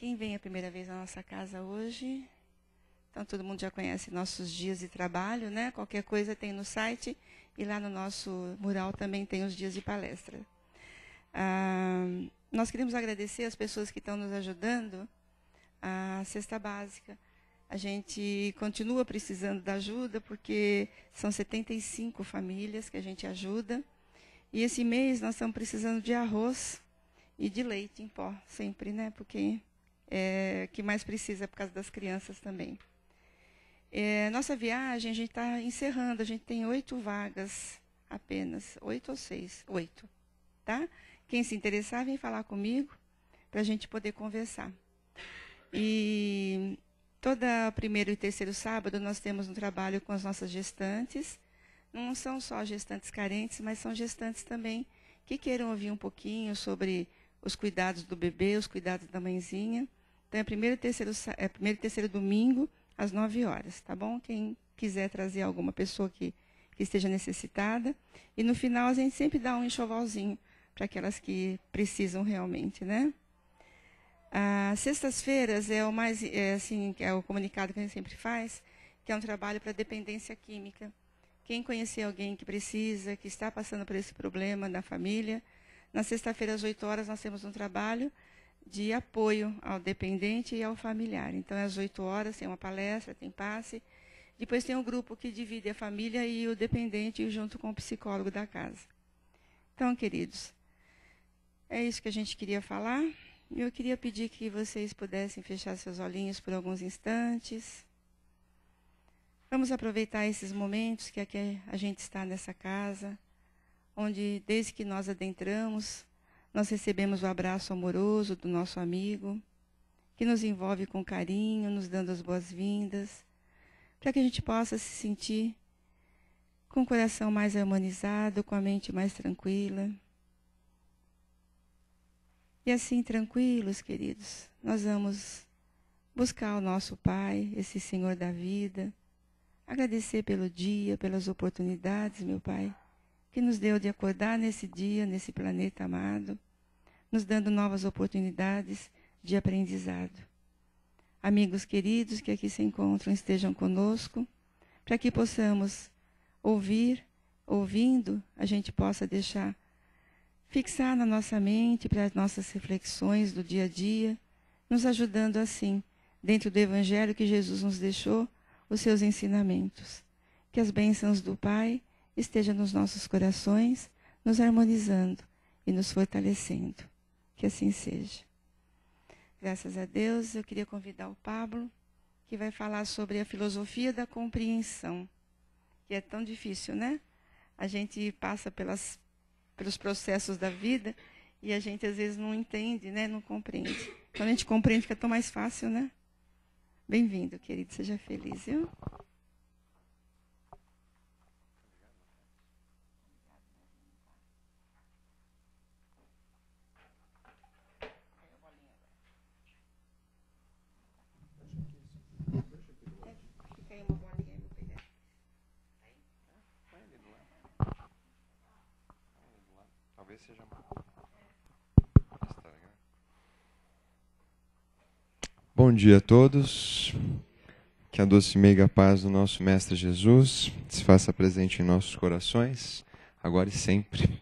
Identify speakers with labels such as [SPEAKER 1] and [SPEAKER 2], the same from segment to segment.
[SPEAKER 1] Quem vem a primeira vez na nossa casa hoje? Então, todo mundo já conhece nossos dias de trabalho, né? Qualquer coisa tem no site e lá no nosso mural também tem os dias de palestra. Nós queremos agradecer as pessoas que estão nos ajudando a cesta básica. A gente continua precisando da ajuda, porque são 75 famílias que a gente ajuda. E esse mês nós estamos precisando de arroz e de leite em pó, sempre, né? Porque é o que mais precisa por causa das crianças também. Nossa viagem, a gente está encerrando, a gente tem 8 vagas apenas, 8 ou 6, 8, tá? Quem se interessar, vem falar comigo, para a gente poder conversar. E toda primeiro e terceiro sábado nós temos um trabalho com as nossas gestantes. Não são só gestantes carentes, mas são gestantes também que queiram ouvir um pouquinho sobre os cuidados do bebê, os cuidados da mãezinha. Então, é primeiro e terceiro domingo, às 9 horas, tá bom? Quem quiser trazer alguma pessoa que esteja necessitada. E no final, a gente sempre dá um enxovalzinho para aquelas que precisam realmente, né? Sextas-feiras é o comunicado que a gente sempre faz, que é um trabalho para dependência química. Quem conhecer alguém que precisa, que está passando por esse problema na família, na sexta-feira, às 8 horas, nós temos um trabalho de apoio ao dependente e ao familiar. Então, às 8 horas, tem uma palestra, tem passe. Depois tem um grupo que divide a família e o dependente junto com o psicólogo da casa. Então, queridos, é isso que a gente queria falar. Eu queria pedir que vocês pudessem fechar seus olhinhos por alguns instantes. Vamos aproveitar esses momentos que aqui a gente está nessa casa, onde, desde que nós adentramos, nós recebemos o abraço amoroso do nosso amigo, que nos envolve com carinho, nos dando as boas-vindas, para que a gente possa se sentir com o coração mais harmonizado, com a mente mais tranquila. E assim, tranquilos, queridos, nós vamos buscar o nosso Pai, esse Senhor da vida, agradecer pelo dia, pelas oportunidades, meu Pai, que nos deu de acordar nesse dia, nesse planeta amado, nos dando novas oportunidades de aprendizado. Amigos queridos que aqui se encontram, estejam conosco, para que possamos ouvindo, a gente possa fixar na nossa mente para as nossas reflexões do dia a dia, nos ajudando assim, dentro do Evangelho que Jesus nos deixou, os seus ensinamentos. Que as bênçãos do Pai estejam nos nossos corações, nos harmonizando e nos fortalecendo. Que assim seja. Graças a Deus, eu queria convidar o Pablo, que vai falar sobre a filosofia da compreensão, que é tão difícil, né? A gente passa pelos processos da vida e a gente às vezes não entende, né? Não compreende. Quando a gente compreende, fica tão mais fácil, né? Bem-vindo, querido. Seja feliz, viu? Fica aí uma bolinha, eu vou pegar.
[SPEAKER 2] Talvez seja mais. Bom dia a todos. Que a doce e meiga paz do nosso Mestre Jesus se faça presente em nossos corações, agora e sempre.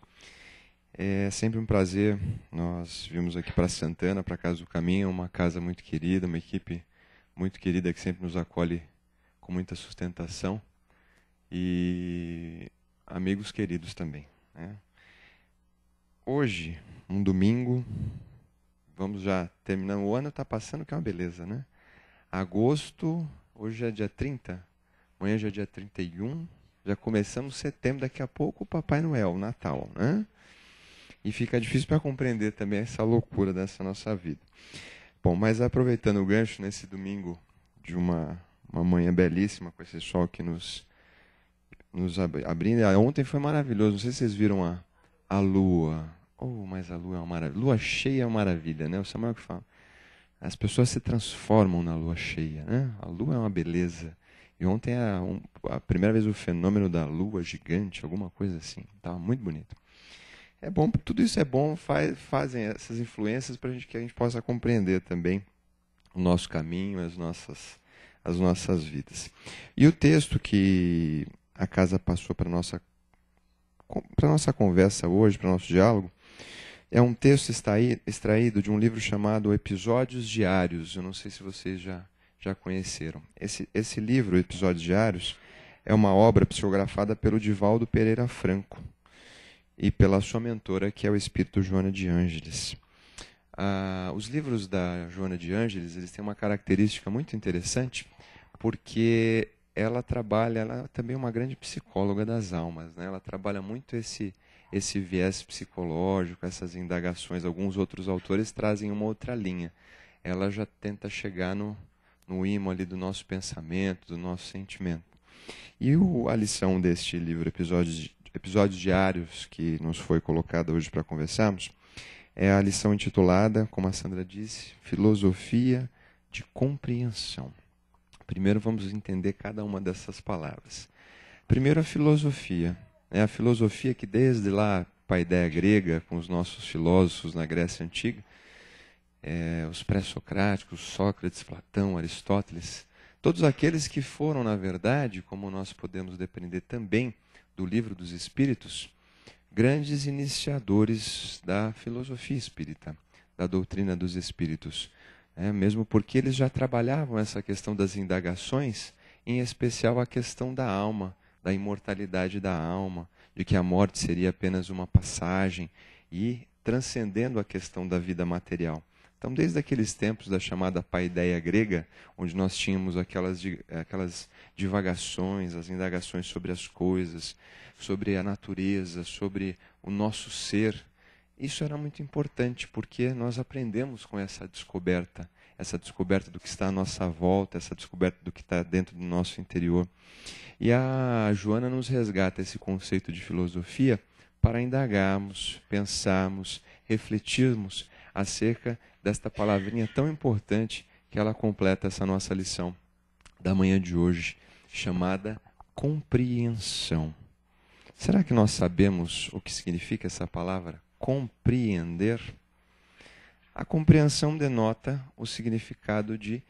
[SPEAKER 2] É sempre um prazer. Nós vimos aqui para Santana, para a Casa do Caminho, uma casa muito querida, uma equipe muito querida que sempre nos acolhe com muita sustentação. E amigos queridos também, né? Hoje, um domingo, vamos já terminando. O ano está passando, que é uma beleza, né? Agosto, hoje é dia 30, amanhã já é dia 31, já começamos setembro, daqui a pouco o Papai Noel, o Natal, né? E fica difícil para compreender também essa loucura dessa nossa vida. Bom, mas aproveitando o gancho nesse domingo de uma manhã belíssima, com esse sol que nos abrindo. Ontem foi maravilhoso, não sei se vocês viram a lua. Oh, mas a lua é uma maravilha. Lua cheia é uma maravilha, né? O Samuel que fala. As pessoas se transformam na lua cheia, né? A lua é uma beleza. E ontem a primeira vez o fenômeno da lua gigante, alguma coisa assim. Estava muito bonito. É bom, tudo isso é bom, fazem essas influências para que a gente possa compreender também o nosso caminho, as nossas vidas. E o texto que a casa passou para a nossa conversa hoje, para o nosso diálogo, é um texto extraído de um livro chamado Episódios Diários. Eu não sei se vocês já conheceram. Esse livro, Episódios Diários, é uma obra psicografada pelo Divaldo Pereira Franco e pela sua mentora, que é o espírito Joana de Ângeles. Os livros da Joana de Ângeles, eles têm uma característica muito interessante, porque ela também é uma grande psicóloga das almas, né? Ela trabalha muito esse viés psicológico, essas indagações. Alguns outros autores trazem uma outra linha. Ela já tenta chegar no ímã ali do nosso pensamento, do nosso sentimento. E a lição deste livro, Episódios Diários, que nos foi colocada hoje para conversarmos, é a lição intitulada, como a Sandra disse, Filosofia de Compreensão. Primeiro vamos entender cada uma dessas palavras. Primeiro a filosofia. É a filosofia que desde lá, a ideia grega, com os nossos filósofos na Grécia Antiga, os pré-socráticos, Sócrates, Platão, Aristóteles, todos aqueles que foram, na verdade, como nós podemos depender também do Livro dos Espíritos, grandes iniciadores da filosofia espírita, da doutrina dos espíritos. Mesmo porque eles já trabalhavam essa questão das indagações, em especial a questão da alma, da imortalidade da alma, de que a morte seria apenas uma passagem e transcendendo a questão da vida material. Então, desde aqueles tempos da chamada paideia grega, onde nós tínhamos aquelas divagações, as indagações sobre as coisas, sobre a natureza, sobre o nosso ser, isso era muito importante, porque nós aprendemos com essa descoberta do que está à nossa volta, essa descoberta do que está dentro do nosso interior. E a Joana nos resgata esse conceito de filosofia para indagarmos, pensarmos, refletirmos acerca desta palavrinha tão importante que ela completa essa nossa lição da manhã de hoje, chamada compreensão. Será que nós sabemos o que significa essa palavra? Compreender? A compreensão denota o significado de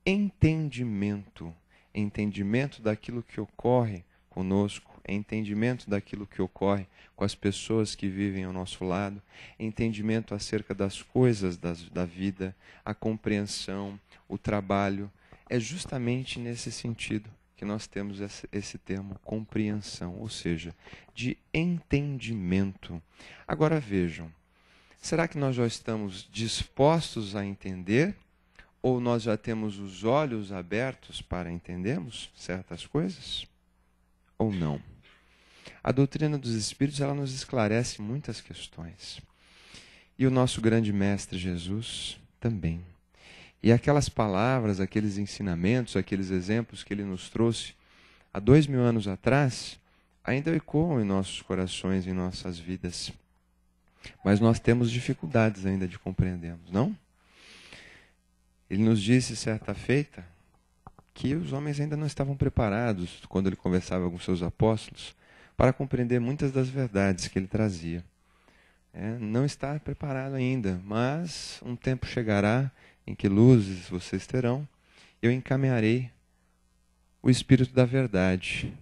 [SPEAKER 2] entendimento. Entendimento daquilo que ocorre conosco, entendimento daquilo que ocorre com as pessoas que vivem ao nosso lado, entendimento acerca das coisas da vida, a compreensão, o trabalho. É justamente nesse sentido que nós temos esse termo compreensão, ou seja, de entendimento. Agora vejam, será que nós já estamos dispostos a entender? Ou nós já temos os olhos abertos para entendermos certas coisas? Ou não? A doutrina dos Espíritos, ela nos esclarece muitas questões. E o nosso grande mestre Jesus também. E aquelas palavras, aqueles ensinamentos, aqueles exemplos que ele nos trouxe há 2000 anos atrás, ainda ecoam em nossos corações, em nossas vidas. Mas nós temos dificuldades ainda de compreendermos, não? Ele nos disse certa feita que os homens ainda não estavam preparados, quando ele conversava com seus apóstolos, para compreender muitas das verdades que ele trazia. Não está preparado ainda, mas um tempo chegará em que luzes vocês terão, eu encaminharei o Espírito da Verdade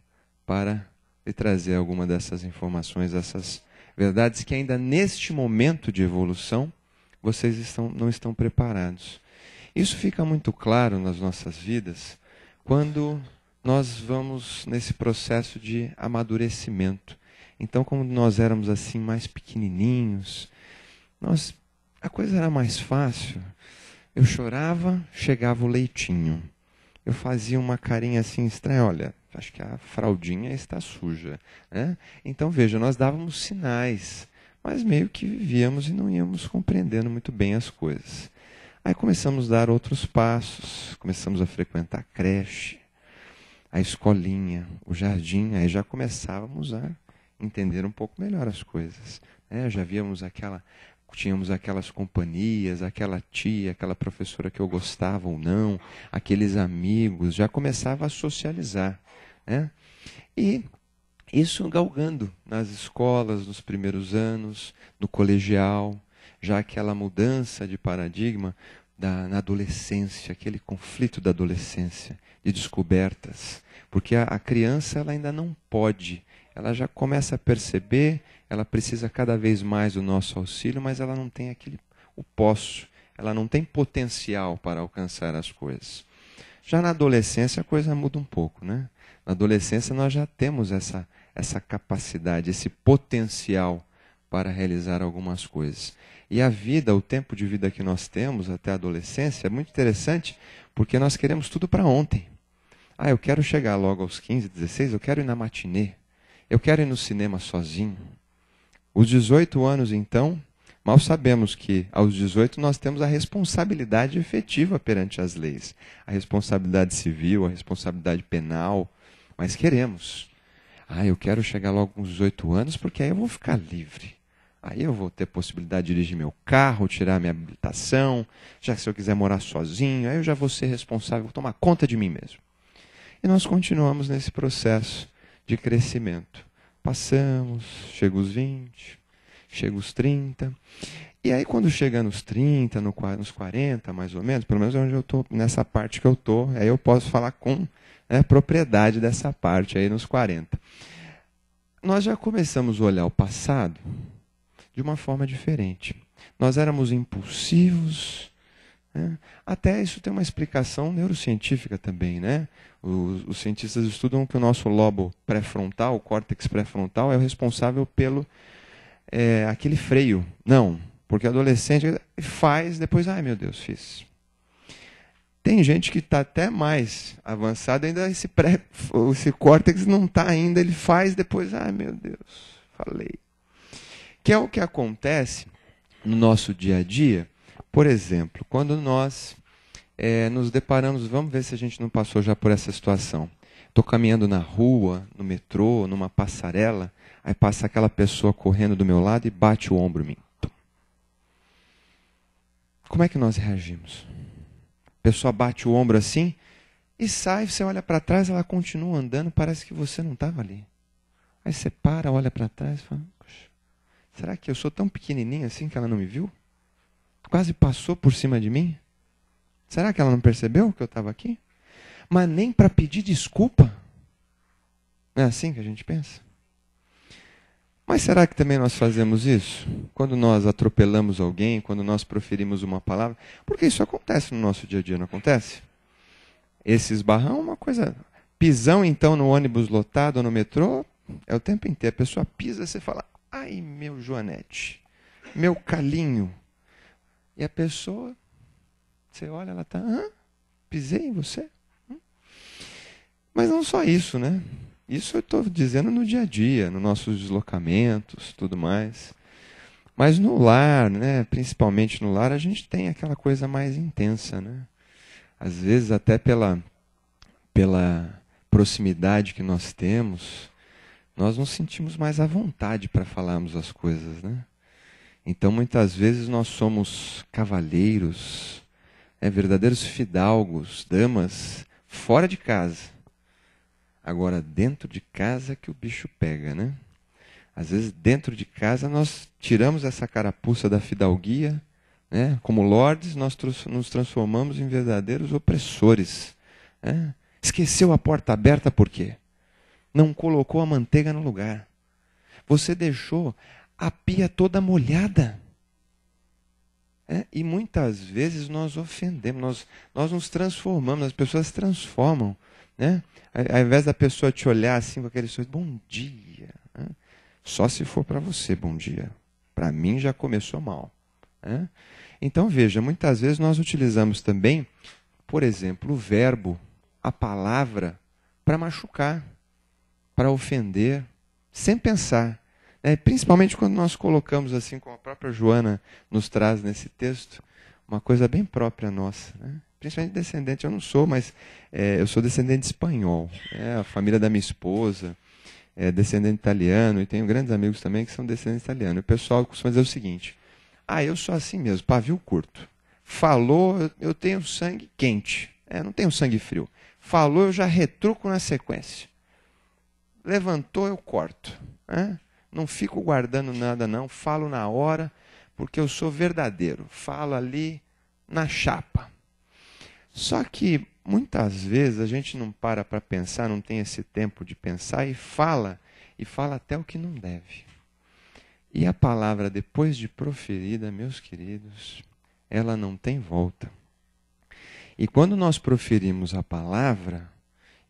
[SPEAKER 2] para lhe trazer alguma dessas informações, essas verdades que ainda neste momento de evolução vocês não estão preparados. Isso fica muito claro nas nossas vidas quando nós vamos nesse processo de amadurecimento. Então, como nós éramos assim mais pequenininhos, a coisa era mais fácil. Eu chorava, chegava o leitinho. Eu fazia uma carinha assim estranha, olha, acho que a fraldinha está suja. Então, veja, nós dávamos sinais, mas meio que vivíamos e não íamos compreendendo muito bem as coisas. Aí começamos a dar outros passos, começamos a frequentar a creche, a escolinha, o jardim, aí já começávamos a entender um pouco melhor as coisas. Já tínhamos aquelas companhias, aquela tia, aquela professora que eu gostava ou não, aqueles amigos, já começava a socializar. E isso galgando nas escolas, nos primeiros anos, no colegial, já aquela mudança de paradigma na adolescência, aquele conflito da adolescência, de descobertas. Porque a criança ela ainda não pode, ela já começa a perceber, ela precisa cada vez mais do nosso auxílio, mas ela não tem o posso, ela não tem potencial para alcançar as coisas. Já na adolescência a coisa muda um pouco, né? Na adolescência nós já temos essa capacidade, esse potencial para realizar algumas coisas. E a vida, o tempo de vida que nós temos até a adolescência é muito interessante, porque nós queremos tudo para ontem. Eu quero chegar logo aos 15, 16, eu quero ir na matinê, eu quero ir no cinema sozinho. Os 18 anos, então, mal sabemos que aos 18 nós temos a responsabilidade efetiva perante as leis. A responsabilidade civil, a responsabilidade penal, mas queremos. Eu quero chegar logo com os 18 anos porque aí eu vou ficar livre. Aí eu vou ter possibilidade de dirigir meu carro, tirar minha habilitação, já que se eu quiser morar sozinho, aí eu já vou ser responsável, vou tomar conta de mim mesmo. E nós continuamos nesse processo de crescimento. Passamos, chega os 20, chega os 30. E aí quando chega nos 30, nos 40 mais ou menos, pelo menos onde eu estou, nessa parte que eu estou, aí eu posso falar com propriedade dessa parte aí nos 40. Nós já começamos a olhar o passado de uma forma diferente. Nós éramos impulsivos, né? Até isso tem uma explicação neurocientífica também, né? Os cientistas estudam que o nosso lobo pré-frontal, o córtex pré-frontal, é o responsável pelo aquele freio. Não, porque o adolescente faz, depois, meu Deus, fiz. Tem gente que está até mais avançado, ainda esse córtex não está ainda, ele faz, depois, meu Deus, falei. Que é o que acontece no nosso dia a dia, por exemplo, quando nós nos deparamos, vamos ver se a gente não passou já por essa situação. Estou caminhando na rua, no metrô, numa passarela, aí passa aquela pessoa correndo do meu lado e bate o ombro em mim. Como é que nós reagimos? A pessoa bate o ombro assim e sai, você olha para trás, ela continua andando, parece que você não estava ali. Aí você para, olha para trás e fala, será que eu sou tão pequenininho assim que ela não me viu? Quase passou por cima de mim? Será que ela não percebeu que eu estava aqui? Mas nem para pedir desculpa? Não é assim que a gente pensa? Mas será que também nós fazemos isso? Quando nós atropelamos alguém, quando nós proferimos uma palavra? Porque isso acontece no nosso dia a dia, não acontece? Esse esbarrão é uma coisa... Pisão, então, no ônibus lotado ou no metrô, é o tempo inteiro. A pessoa pisa, você fala, ai, meu Joanete, meu Calinho. E a pessoa, você olha, ela está, pisei em você? Mas não só isso, né? Isso eu estou dizendo no dia a dia, nos nossos deslocamentos, tudo mais. Mas no lar, né? Principalmente no lar, a gente tem aquela coisa mais intensa, né? Às vezes até pela proximidade que nós temos, nós nos sentimos mais à vontade para falarmos as coisas, né? Então, muitas vezes, nós somos cavalheiros, verdadeiros fidalgos, damas, fora de casa. Agora, dentro de casa que o bicho pega, né? Às vezes, dentro de casa, nós tiramos essa carapuça da fidalguia, né? Como lordes, nós nos transformamos em verdadeiros opressores. Né? Esqueceu a porta aberta por quê? Não colocou a manteiga no lugar. Você deixou a pia toda molhada. E muitas vezes nós ofendemos, nós nos transformamos, as pessoas se transformam. Né? Ao invés da pessoa te olhar assim com aquele sorriso, bom dia. Né? Só se for para você, bom dia. Para mim já começou mal. Né? Então veja, muitas vezes nós utilizamos também, por exemplo, o verbo, a palavra, para machucar, para ofender, sem pensar. Principalmente quando nós colocamos, assim como a própria Joana nos traz nesse texto, uma coisa bem própria nossa. Né? Principalmente descendente, eu não sou, mas eu sou descendente espanhol. A família da minha esposa é descendente italiano, e tenho grandes amigos também que são descendentes italianos. E o pessoal costuma dizer o seguinte, eu sou assim mesmo, pavio curto. Falou, eu tenho sangue quente, não tenho sangue frio. Falou, eu já retruco na sequência. Levantou, eu corto. Não fico guardando nada, não. Falo na hora, porque eu sou verdadeiro. Falo ali, na chapa. Só que muitas vezes a gente não para pensar, não tem esse tempo de pensar e fala até o que não deve. E a palavra, depois de proferida, meus queridos, ela não tem volta. E quando nós proferimos a palavra,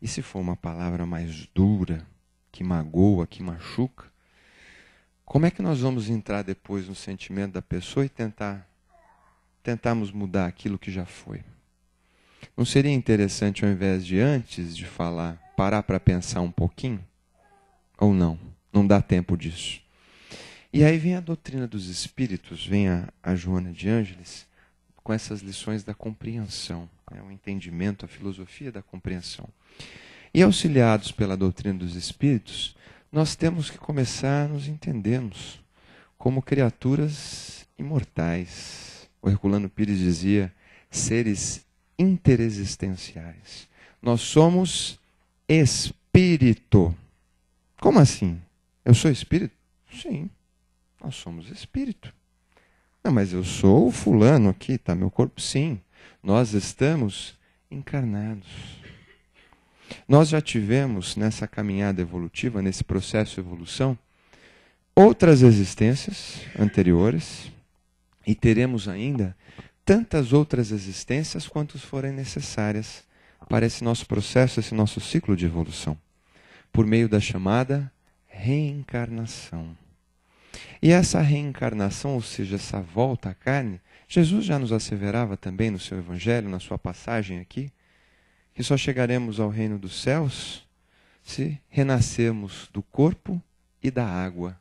[SPEAKER 2] e se for uma palavra mais dura, que magoa, que machuca, como é que nós vamos entrar depois no sentimento da pessoa e tentarmos mudar aquilo que já foi? Não seria interessante, ao invés de antes de falar, parar para pensar um pouquinho? Ou não? Não dá tempo disso. E aí vem a doutrina dos espíritos, vem a Joana de Ângeles, com essas lições da compreensão, o entendimento, a filosofia da compreensão. E auxiliados pela doutrina dos espíritos, nós temos que começar a nos entendermos como criaturas imortais. O Herculano Pires dizia, seres interexistenciais. Nós somos espírito. Como assim? Eu sou espírito? Sim, nós somos espírito. Não, mas eu sou o fulano aqui, tá? Meu corpo, sim. Nós estamos encarnados. Nós já tivemos nessa caminhada evolutiva, nesse processo de evolução, outras existências anteriores e teremos ainda tantas outras existências quantas forem necessárias para esse nosso processo, esse nosso ciclo de evolução, por meio da chamada reencarnação. E essa reencarnação, ou seja, essa volta à carne, Jesus já nos asseverava também no seu Evangelho, na sua passagem aqui, que só chegaremos ao reino dos céus se renascermos do corpo e da água.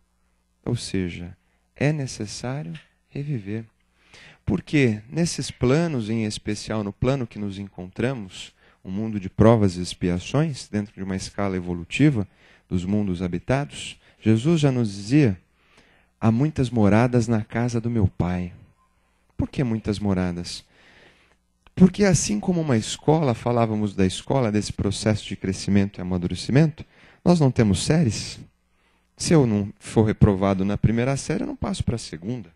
[SPEAKER 2] Ou seja, é necessário reviver. Porque nesses planos, em especial no plano que nos encontramos, um mundo de provas e expiações, dentro de uma escala evolutiva dos mundos habitados, Jesus já nos dizia, há muitas moradas na casa do meu Pai. Por que muitas moradas? Porque assim como uma escola, falávamos da escola, desse processo de crescimento e amadurecimento, nós não temos séries. Se eu não for reprovado na primeira série, eu não passo para a segunda.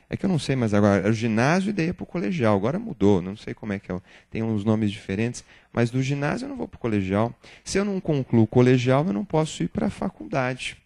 [SPEAKER 2] É que eu não sei, mas agora, o ginásio e daí é para o colegial. Agora mudou, não sei como é que é. Tem uns nomes diferentes, mas do ginásio eu não vou para o colegial. Se eu não concluo o colegial, eu não posso ir para a faculdade.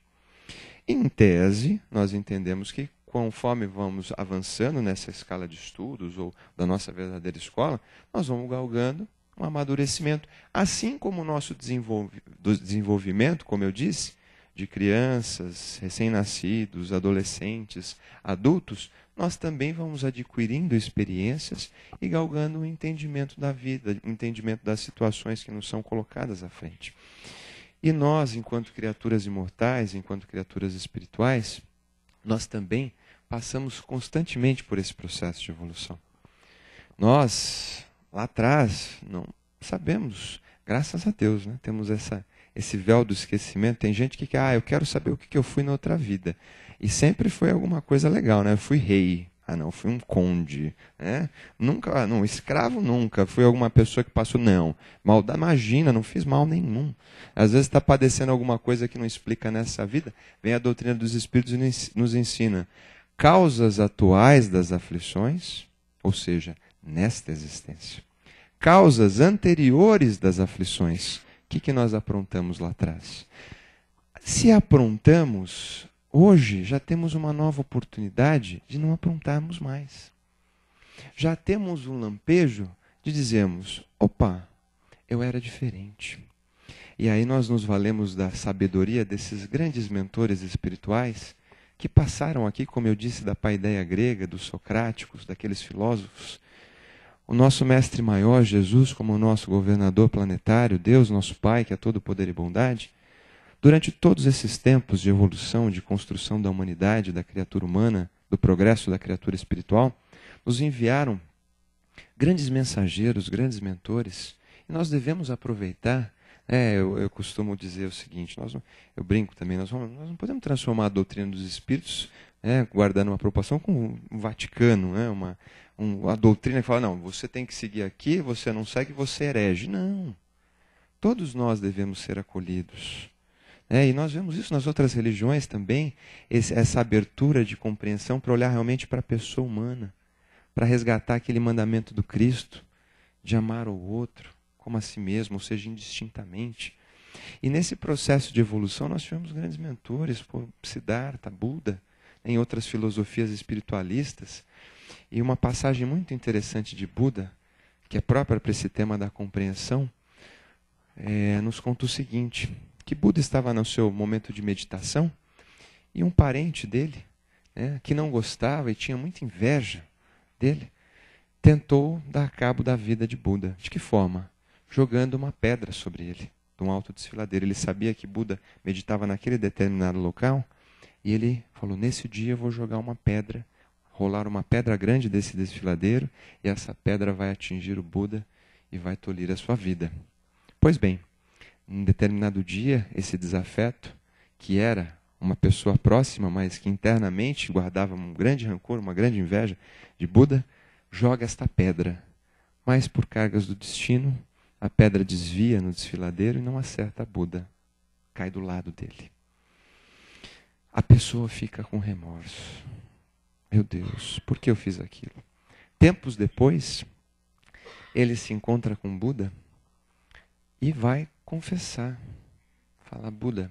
[SPEAKER 2] Em tese, nós entendemos que conforme vamos avançando nessa escala de estudos ou da nossa verdadeira escola, nós vamos galgando um amadurecimento. Assim como o nosso desenvolvimento, como eu disse, de crianças, recém-nascidos, adolescentes, adultos, nós também vamos adquirindo experiências e galgando um entendimento da vida, um entendimento das situações que nos são colocadas à frente. E nós, enquanto criaturas imortais, enquanto criaturas espirituais, nós também passamos constantemente por esse processo de evolução. Nós, lá atrás, não sabemos, graças a Deus, né? Temos esse véu do esquecimento. Tem gente que quer, eu quero saber o que eu fui na outra vida. E sempre foi alguma coisa legal, né? Eu fui rei. Não, fui um conde. Né? Nunca, não, escravo nunca. Fui alguma pessoa que passou, não. Maldade, imagina, não fiz mal nenhum. Às vezes está padecendo alguma coisa que não explica nessa vida. Vem a doutrina dos Espíritos e nos ensina causas atuais das aflições, ou seja, nesta existência. Causas anteriores das aflições. O que nós aprontamos lá atrás? Se aprontamos, hoje já temos uma nova oportunidade de não aprontarmos mais. Já temos um lampejo de dizermos, opa, eu era diferente. E aí nós nos valemos da sabedoria desses grandes mentores espirituais que passaram aqui, como eu disse, da paideia grega, dos socráticos, daqueles filósofos. O nosso mestre maior, Jesus, como o nosso governador planetário, Deus, nosso Pai, que é todo poder e bondade, durante todos esses tempos de evolução, de construção da humanidade, da criatura humana, do progresso da criatura espiritual, nos enviaram grandes mensageiros, grandes mentores, e nós devemos aproveitar. Eu costumo dizer o seguinte, eu brinco também, nós não podemos transformar a doutrina dos espíritos, guardando uma proporção com o Vaticano, a doutrina que fala, não, você tem que seguir aqui, você não segue, você herege. Não. Todos nós devemos ser acolhidos. E nós vemos isso nas outras religiões também, essa abertura de compreensão para olhar realmente para a pessoa humana, para resgatar aquele mandamento do Cristo de amar o outro como a si mesmo, ou seja, indistintamente. E nesse processo de evolução nós tivemos grandes mentores, Siddhartha, Buda, em outras filosofias espiritualistas. E uma passagem muito interessante de Buda, que é própria para esse tema da compreensão, nos conta o seguinte, que Buda estava no seu momento de meditação e um parente dele, que não gostava e tinha muita inveja dele, tentou dar cabo da vida de Buda. De que forma? Jogando uma pedra sobre ele, de um alto desfiladeiro. Ele sabia que Buda meditava naquele determinado local e ele falou, nesse dia eu vou jogar uma pedra, rolar uma pedra grande desse desfiladeiro e essa pedra vai atingir o Buda e vai tolir a sua vida. Pois bem, em determinado dia, esse desafeto, que era uma pessoa próxima, mas que internamente guardava um grande rancor, uma grande inveja de Buda, joga esta pedra. Mas por cargas do destino, a pedra desvia no desfiladeiro e não acerta Buda. Cai do lado dele. A pessoa fica com remorso. Meu Deus, por que eu fiz aquilo? Tempos depois, ele se encontra com Buda e vai confessar. Fala, Buda,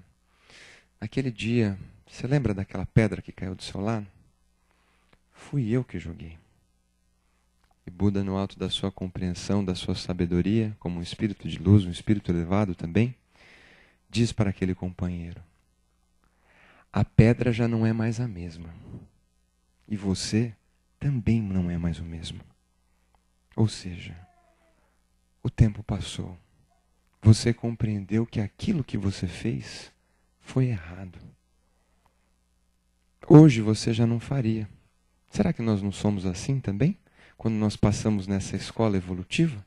[SPEAKER 2] naquele dia, você lembra daquela pedra que caiu do seu lado? Fui eu que joguei. E Buda, no alto da sua compreensão, da sua sabedoria, como um espírito de luz, um espírito elevado também, diz para aquele companheiro, a pedra já não é mais a mesma. E você também não é mais o mesmo. Ou seja, o tempo passou. Você compreendeu que aquilo que você fez foi errado. Hoje você já não faria. Será que nós não somos assim também? Quando nós passamos nessa escola evolutiva?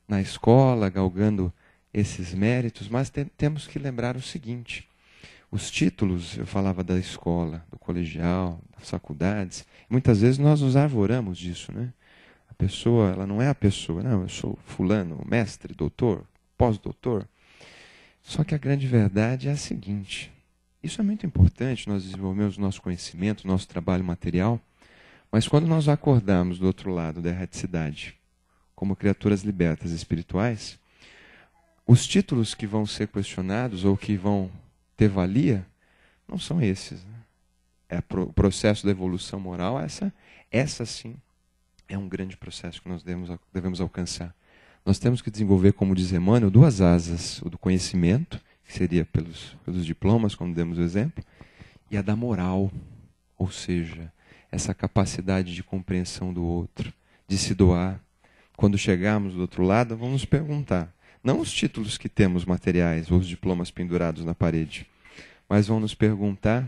[SPEAKER 2] Na escola, galgando esses méritos, mas temos que lembrar o seguinte. Os títulos, eu falava da escola, do colegial, das faculdades, muitas vezes nós nos arvoramos disso, né? A pessoa, ela não é a pessoa, não, eu sou fulano, mestre, doutor, pós-doutor. Só que a grande verdade é a seguinte, isso é muito importante, nós desenvolvemos o nosso conhecimento, o nosso trabalho material, mas quando nós acordamos do outro lado da erraticidade, como criaturas libertas espirituais, os títulos que vão ser questionados ou que vão ter valia, não são esses. Né? O processo da evolução moral, essa sim, é um grande processo que nós devemos alcançar. Nós temos que desenvolver, como diz Emmanuel, duas asas. O do conhecimento, que seria pelos diplomas, como demos o exemplo, e a da moral, ou seja, essa capacidade de compreensão do outro, de se doar. Quando chegarmos do outro lado, vamos nos perguntar, não os títulos que temos materiais, ou os diplomas pendurados na parede, mas vão nos perguntar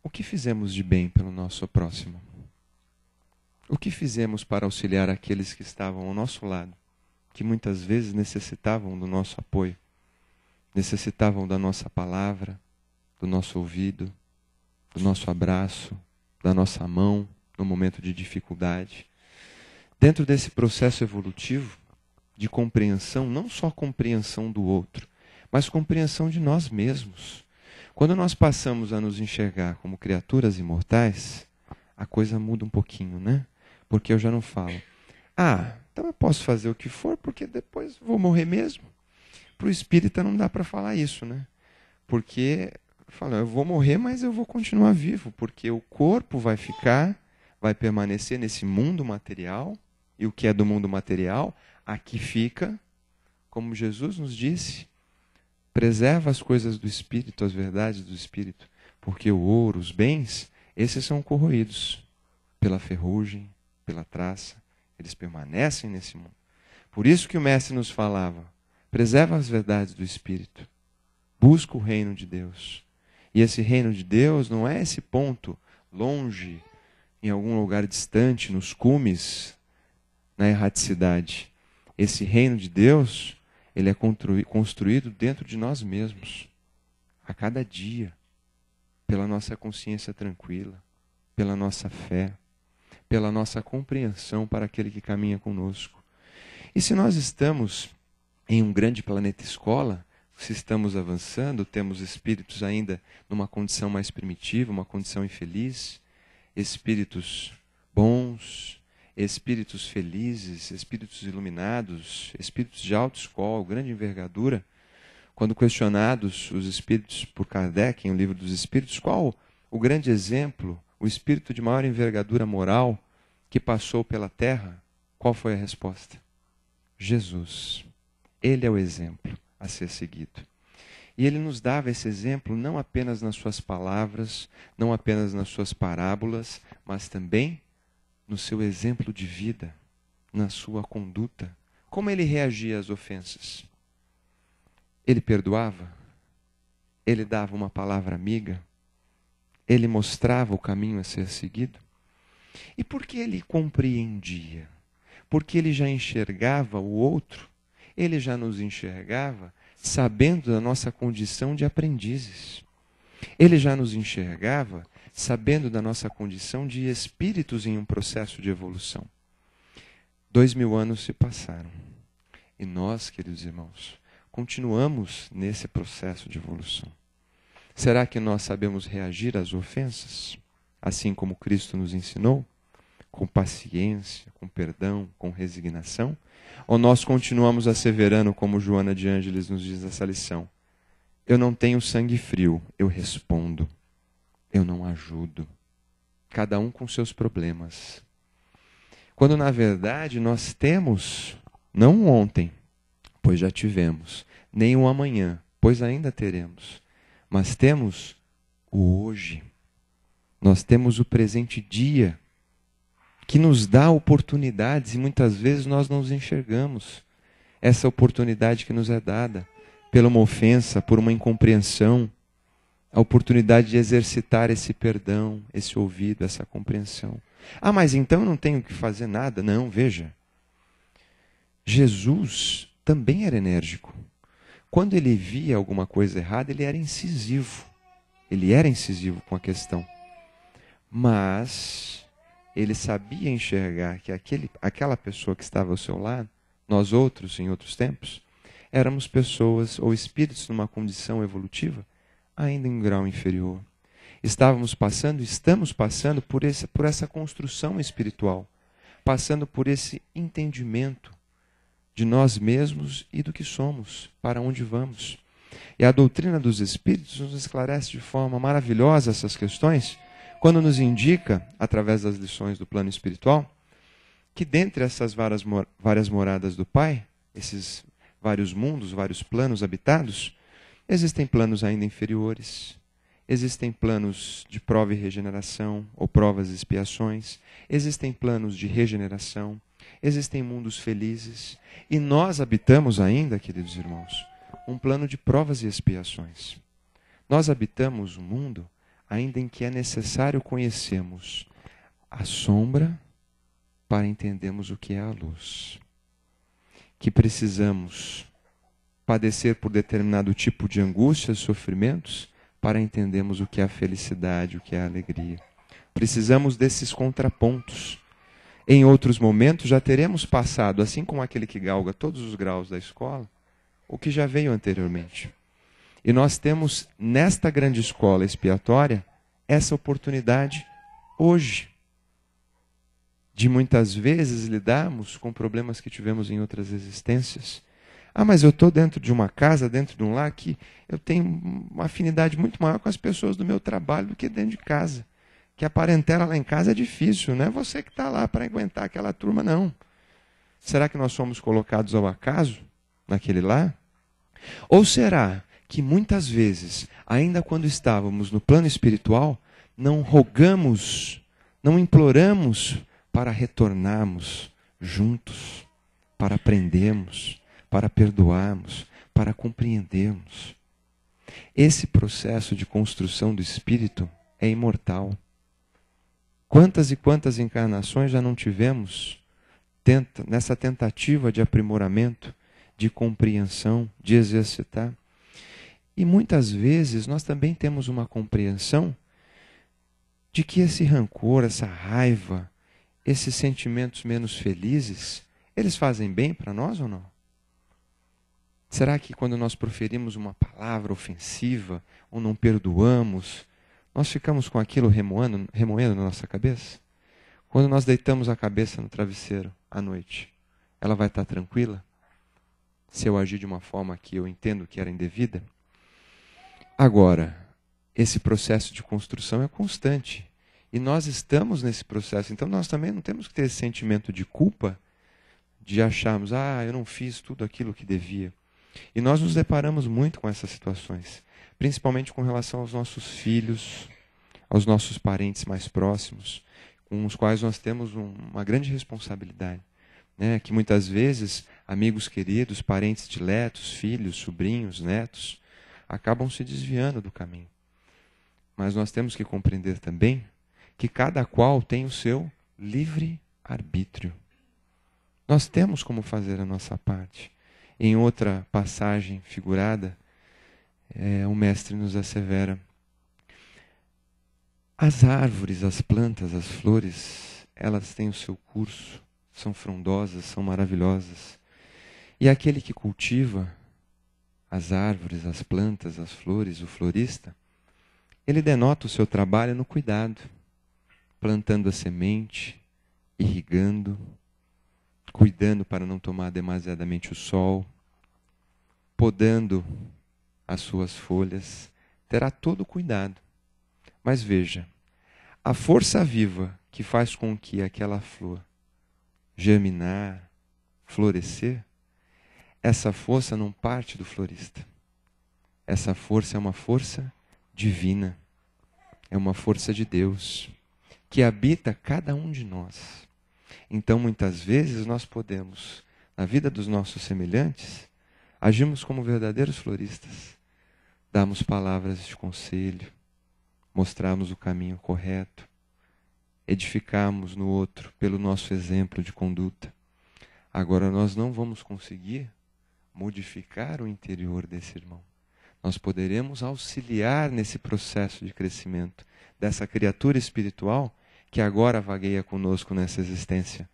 [SPEAKER 2] o que fizemos de bem pelo nosso próximo? O que fizemos para auxiliar aqueles que estavam ao nosso lado, que muitas vezes necessitavam do nosso apoio, necessitavam da nossa palavra, do nosso ouvido, do nosso abraço, da nossa mão no momento de dificuldade? Dentro desse processo evolutivo, de compreensão, não só compreensão do outro, mas compreensão de nós mesmos. Quando nós passamos a nos enxergar como criaturas imortais, a coisa muda um pouquinho, né? Porque eu já não falo, então eu posso fazer o que for, porque depois vou morrer mesmo. Para o espírita não dá para falar isso, né? Porque, eu vou morrer, mas eu vou continuar vivo, porque o corpo vai permanecer nesse mundo material, e o que é do mundo material, aqui fica, como Jesus nos disse, preserva as coisas do Espírito, as verdades do Espírito, porque o ouro, os bens, esses são corroídos pela ferrugem, pela traça, eles permanecem nesse mundo. Por isso que o Mestre nos falava, preserva as verdades do Espírito, busca o reino de Deus. E esse reino de Deus não é esse ponto longe, em algum lugar distante, nos cumes, na erraticidade. Esse reino de Deus, ele é construído dentro de nós mesmos, a cada dia, pela nossa consciência tranquila, pela nossa fé, pela nossa compreensão para aquele que caminha conosco. E se nós estamos em um grande planeta escola, se estamos avançando, temos espíritos ainda numa condição mais primitiva, uma condição infeliz, espíritos bons, espíritos felizes, espíritos iluminados, espíritos de alta escola, grande envergadura. Quando questionados os espíritos por Kardec, em O Livro dos Espíritos, qual o grande exemplo, o espírito de maior envergadura moral que passou pela Terra, qual foi a resposta? Jesus. Ele é o exemplo a ser seguido. E ele nos dava esse exemplo não apenas nas suas palavras, não apenas nas suas parábolas, mas também no seu exemplo de vida, na sua conduta. Como ele reagia às ofensas? Ele perdoava? Ele dava uma palavra amiga? Ele mostrava o caminho a ser seguido? E por que ele compreendia? Porque ele já enxergava o outro, ele já nos enxergava sabendo da nossa condição de aprendizes. Ele já nos enxergava sabendo da nossa condição de espíritos em um processo de evolução. 2000 anos se passaram. E nós, queridos irmãos, continuamos nesse processo de evolução. Será que nós sabemos reagir às ofensas, assim como Cristo nos ensinou? Com paciência, com perdão, com resignação? Ou nós continuamos asseverando, como Joana de Ângeles nos diz nessa lição? Eu não tenho sangue frio, eu respondo. Eu não ajudo. Cada um com seus problemas. Quando, na verdade, nós temos, não um ontem, pois já tivemos, nem um amanhã, pois ainda teremos, mas temos o hoje. Nós temos o presente dia, que nos dá oportunidades e muitas vezes nós não nos enxergamos. Essa oportunidade que nos é dada por uma ofensa, por uma incompreensão, a oportunidade de exercitar esse perdão, esse ouvido, essa compreensão. Ah, mas então eu não tenho que fazer nada? Não, veja. Jesus também era enérgico. Quando ele via alguma coisa errada, ele era incisivo. Ele era incisivo com a questão. Mas ele sabia enxergar que aquela pessoa que estava ao seu lado, nós outros, em outros tempos, éramos pessoas ou espíritos numa condição evolutiva ainda em grau inferior. Estamos passando por essa construção espiritual, passando por esse entendimento de nós mesmos e do que somos, para onde vamos. E a doutrina dos Espíritos nos esclarece de forma maravilhosa essas questões, quando nos indica, através das lições do plano espiritual, que dentre essas várias moradas do Pai, esses vários mundos, vários planos habitados, existem planos ainda inferiores, existem planos de prova e regeneração, ou provas e expiações, existem planos de regeneração, existem mundos felizes, e nós habitamos ainda, queridos irmãos, um plano de provas e expiações. Nós habitamos um mundo ainda em que é necessário conhecermos a sombra para entendermos o que é a luz. Que precisamos padecer por determinado tipo de angústias, sofrimentos, para entendermos o que é a felicidade, o que é a alegria. Precisamos desses contrapontos. Em outros momentos já teremos passado, assim como aquele que galga todos os graus da escola, o que já veio anteriormente. E nós temos, nesta grande escola expiatória, essa oportunidade hoje, de muitas vezes lidarmos com problemas que tivemos em outras existências. Ah, mas eu estou dentro de uma casa, dentro de um lar, que eu tenho uma afinidade muito maior com as pessoas do meu trabalho do que dentro de casa. Que a parentela lá em casa é difícil, não é você que está lá para aguentar aquela turma, não. Será que nós somos colocados ao acaso naquele lar? Ou será que muitas vezes, ainda quando estávamos no plano espiritual, não rogamos, não imploramos para retornarmos juntos, para aprendermos, para perdoarmos, para compreendermos? Esse processo de construção do espírito é imortal. Quantas e quantas encarnações já não tivemos nessa tentativa de aprimoramento, de compreensão, de exercitar? E muitas vezes nós também temos uma compreensão de que esse rancor, essa raiva, esses sentimentos menos felizes, eles fazem bem para nós ou não? Será que quando nós proferimos uma palavra ofensiva ou não perdoamos, nós ficamos com aquilo remoendo na nossa cabeça? Quando nós deitamos a cabeça no travesseiro à noite, ela vai estar tranquila? Se eu agir de uma forma que eu entendo que era indevida? Agora, esse processo de construção é constante. E nós estamos nesse processo. Então nós também não temos que ter esse sentimento de culpa, de acharmos, eu não fiz tudo aquilo que devia. E nós nos deparamos muito com essas situações, principalmente com relação aos nossos filhos, aos nossos parentes mais próximos, com os quais nós temos uma grande responsabilidade. Que muitas vezes amigos queridos, parentes diletos, filhos, sobrinhos, netos, acabam se desviando do caminho. Mas nós temos que compreender também que cada qual tem o seu livre arbítrio. Nós temos como fazer a nossa parte. Em outra passagem figurada, o mestre nos assevera: as árvores, as plantas, as flores, elas têm o seu curso, são frondosas, são maravilhosas. E aquele que cultiva as árvores, as plantas, as flores, o florista, ele denota o seu trabalho no cuidado, plantando a semente, irrigando, cuidando para não tomar demasiadamente o sol, podando as suas folhas, terá todo o cuidado. Mas veja, a força viva que faz com que aquela flor germinar, florescer, essa força não parte do florista. Essa força é uma força divina. É uma força de Deus, que habita cada um de nós. Então, muitas vezes, nós podemos, na vida dos nossos semelhantes, agirmos como verdadeiros floristas. Damos palavras de conselho, mostrarmos o caminho correto, edificarmos no outro pelo nosso exemplo de conduta. Agora, nós não vamos conseguir modificar o interior desse irmão. Nós poderemos auxiliar nesse processo de crescimento dessa criatura espiritual que agora vagueia conosco nessa existência.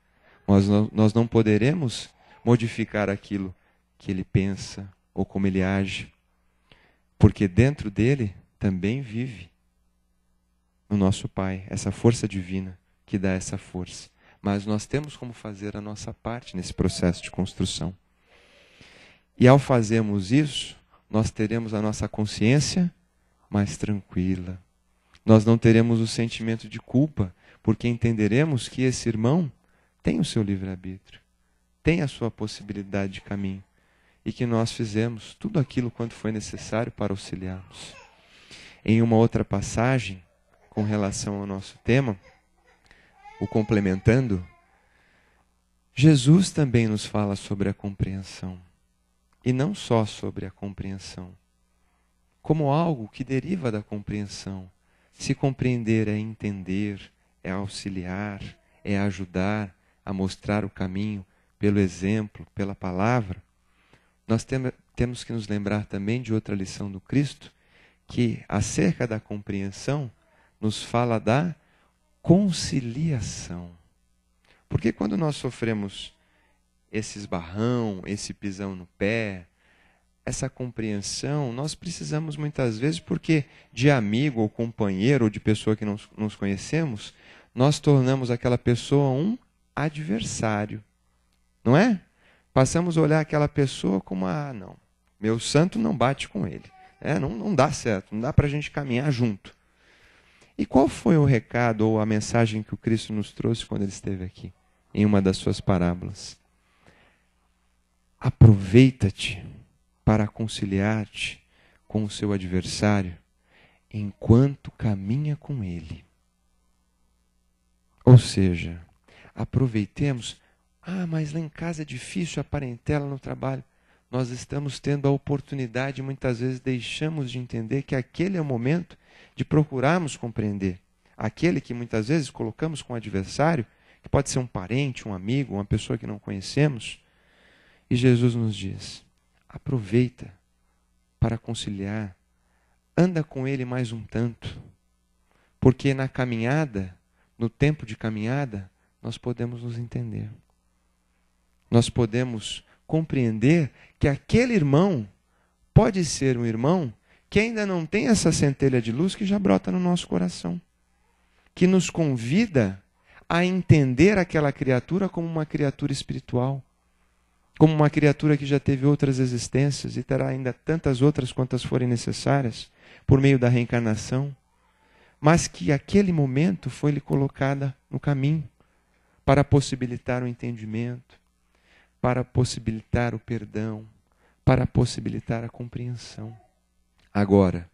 [SPEAKER 2] Mas nós não poderemos modificar aquilo que ele pensa ou como ele age, porque dentro dele também vive o nosso Pai, essa força divina que dá essa força. Mas nós temos como fazer a nossa parte nesse processo de construção. E ao fazermos isso, nós teremos a nossa consciência mais tranquila. Nós não teremos o sentimento de culpa, porque entenderemos que esse irmão tem o seu livre-arbítrio, tem a sua possibilidade de caminho, e que nós fizemos tudo aquilo quanto foi necessário para auxiliá-los. Em uma outra passagem, com relação ao nosso tema, o complementando, Jesus também nos fala sobre a compreensão. E não só sobre a compreensão, como algo que deriva da compreensão. Se compreender é entender, é auxiliar, é ajudar a mostrar o caminho pelo exemplo, pela palavra. Nós temos que nos lembrar também de outra lição do Cristo, que acerca da compreensão nos fala da conciliação. Porque quando nós sofremos esse esbarrão, esse pisão no pé, essa compreensão, nós precisamos muitas vezes, porque de amigo ou companheiro ou de pessoa que não nos conhecemos, nós tornamos aquela pessoa um adversário. Não é? Passamos a olhar aquela pessoa como, não, meu santo não bate com ele. Não dá certo, não dá para a gente caminhar junto. E qual foi o recado ou a mensagem que o Cristo nos trouxe quando ele esteve aqui, em uma das suas parábolas? Aproveita-te para conciliar-te com o seu adversário enquanto caminha com ele. Ou seja, aproveitemos, mas lá em casa é difícil a parentela no trabalho. Nós estamos tendo a oportunidade, muitas vezes deixamos de entender que aquele é o momento de procurarmos compreender. Aquele que muitas vezes colocamos como adversário, que pode ser um parente, um amigo, uma pessoa que não conhecemos. E Jesus nos diz, aproveita para conciliar, anda com ele mais um tanto, porque na caminhada, no tempo de caminhada, nós podemos nos entender. Nós podemos compreender que aquele irmão pode ser um irmão que ainda não tem essa centelha de luz que já brota no nosso coração, que nos convida a entender aquela criatura como uma criatura espiritual, como uma criatura que já teve outras existências e terá ainda tantas outras quantas forem necessárias por meio da reencarnação, mas que aquele momento foi-lhe colocada no caminho para possibilitar o entendimento, para possibilitar o perdão, para possibilitar a compreensão. Agora,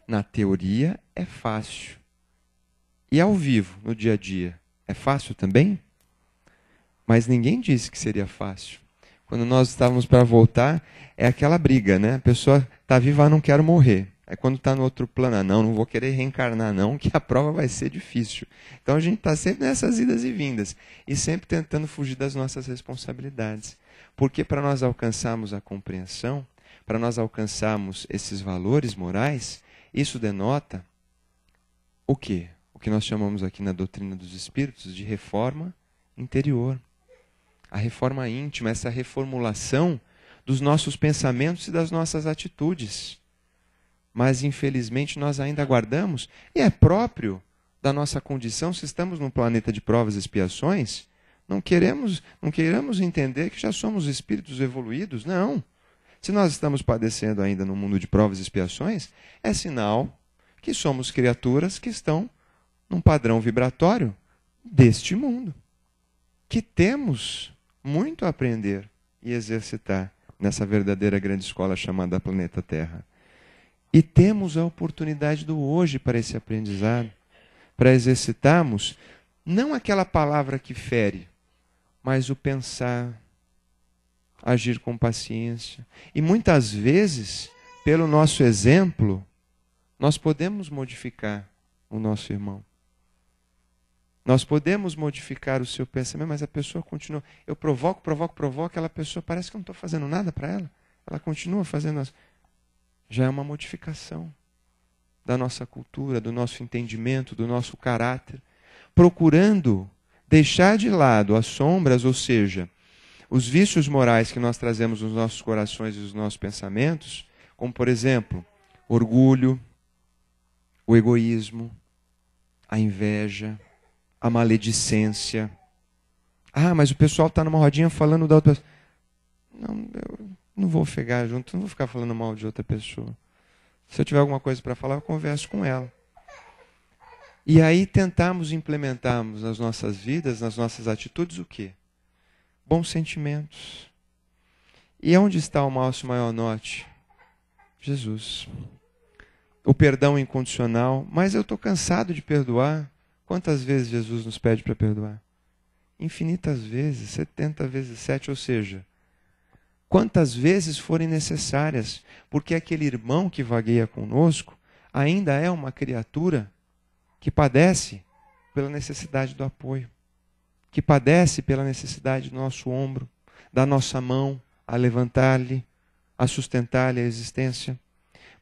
[SPEAKER 2] na teoria é fácil. E ao vivo, no dia a dia, é fácil também? Mas ninguém disse que seria fácil. Quando nós estávamos para voltar, é aquela briga, né? A pessoa está viva, não quero morrer. Aí quando está no outro plano, não vou querer reencarnar não, que a prova vai ser difícil. Então a gente está sempre nessas idas e vindas. E sempre tentando fugir das nossas responsabilidades. Porque para nós alcançarmos a compreensão, para nós alcançarmos esses valores morais, isso denota o quê? O que nós chamamos aqui na doutrina dos espíritos de reforma interior. A reforma íntima, essa reformulação dos nossos pensamentos e das nossas atitudes. Mas, infelizmente, nós ainda aguardamos, e é próprio da nossa condição, se estamos num planeta de provas e expiações, não queremos entender que já somos espíritos evoluídos, não. Se nós estamos padecendo ainda no mundo de provas e expiações, é sinal que somos criaturas que estão num padrão vibratório deste mundo, que temos muito a aprender e exercitar nessa verdadeira grande escola chamada planeta Terra. E temos a oportunidade do hoje para esse aprendizado, para exercitarmos não aquela palavra que fere, mas o pensar, agir com paciência. E muitas vezes, pelo nosso exemplo, nós podemos modificar o nosso irmão. Nós podemos modificar o seu pensamento, mas a pessoa continua. Eu provoco, aquela pessoa parece que eu não estou fazendo nada para ela. Ela continua fazendo as... Já é uma modificação da nossa cultura, do nosso entendimento, do nosso caráter, procurando deixar de lado as sombras, ou seja, os vícios morais que nós trazemos nos nossos corações e nos nossos pensamentos, como, por exemplo, orgulho, o egoísmo, a inveja, a maledicência. Mas o pessoal está numa rodinha falando da outra pessoa. Não, eu não vou pegar junto, não vou ficar falando mal de outra pessoa. Se eu tiver alguma coisa para falar, eu converso com ela. E aí tentamos implementarmos nas nossas vidas, nas nossas atitudes, o quê? Bons sentimentos. E onde está o nosso maior norte? Jesus. O perdão incondicional. Mas eu estou cansado de perdoar. Quantas vezes Jesus nos pede para perdoar? Infinitas vezes, 70 vezes 7, ou seja, quantas vezes forem necessárias, porque aquele irmão que vagueia conosco ainda é uma criatura que padece pela necessidade do apoio, que padece pela necessidade do nosso ombro, da nossa mão, a levantar-lhe, a sustentar-lhe a existência.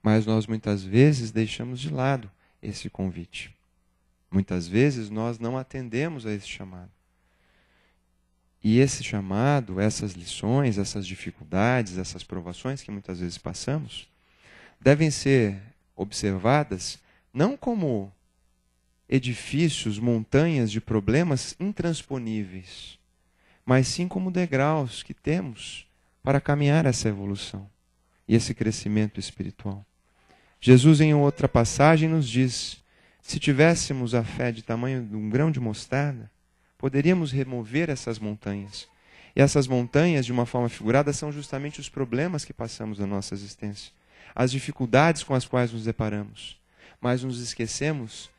[SPEAKER 2] Mas nós muitas vezes deixamos de lado esse convite. Muitas vezes nós não atendemos a esse chamado. E esse chamado, essas lições, essas dificuldades, essas provações que muitas vezes passamos, devem ser observadas não como edifícios, montanhas de problemas intransponíveis, mas sim como degraus que temos para caminhar essa evolução e esse crescimento espiritual. Jesus, em outra passagem, nos diz: se tivéssemos a fé de tamanho de um grão de mostarda, poderíamos remover essas montanhas. E essas montanhas, de uma forma figurada, são justamente os problemas que passamos na nossa existência, as dificuldades com as quais nos deparamos. Mas nos esquecemos